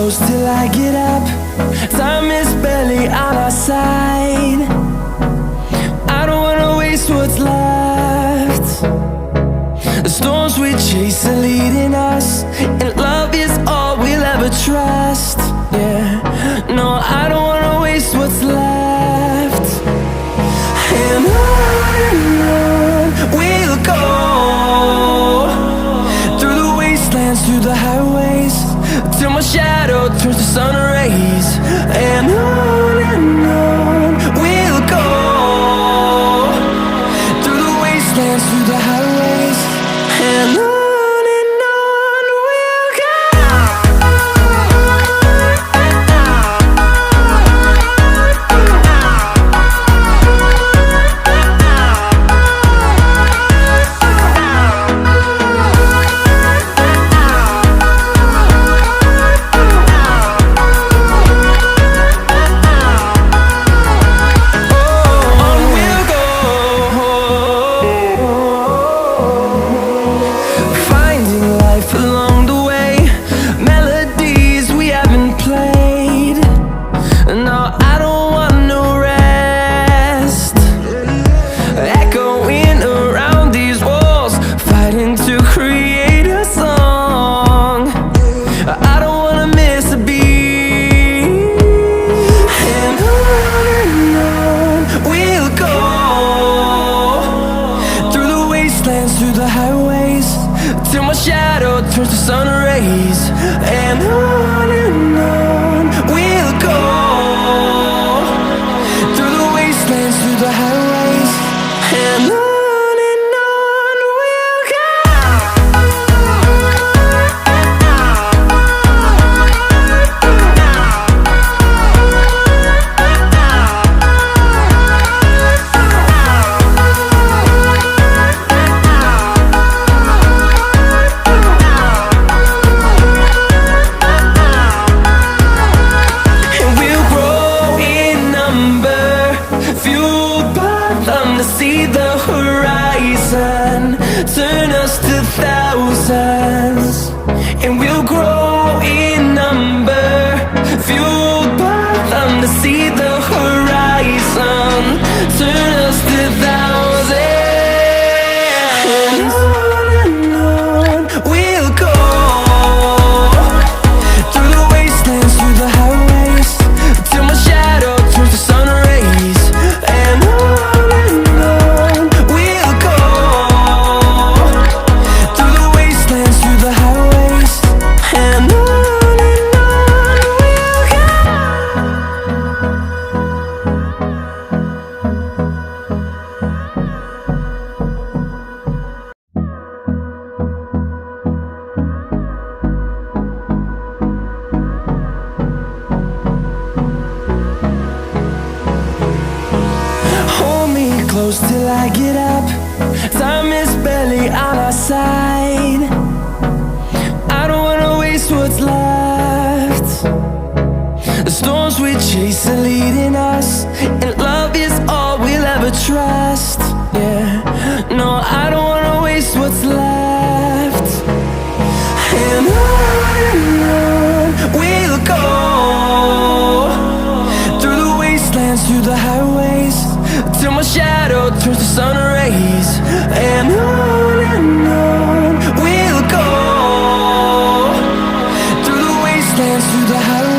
close till I get up. Time is barely on our side. I don't wanna waste what's left. The storms we chase are leading us, and love is all we'll ever trust. Yeah, no, I don't wanna waste what's left. And on we'll go, through the wastelands, through the highways, till my shadow turns to sun rays. And on we'll go, through the wastelands, through the highways, and on we'll go. Through the highways, till my shadow turns to sun rays. And on we'll go, through the wastelands, through the highways, and on we'll go. See the horizon, turn us to thousands, and we'll grow in number, fueled by them to see the horizon, turn us to thousands. And on we'll go, through the wastelands, through the highways, till my shadow turns to sun rays. And close till I get up. Time is barely on our side. I don't wanna waste what's left. The storms we chase are leading us, and love is all we'll ever trust. Yeah, no, I don't wanna waste what's left. And on we'll go, through the wastelands, through the highways, till my shadow turns to sun rays. And on we'll go, through the wastelands, through the highways.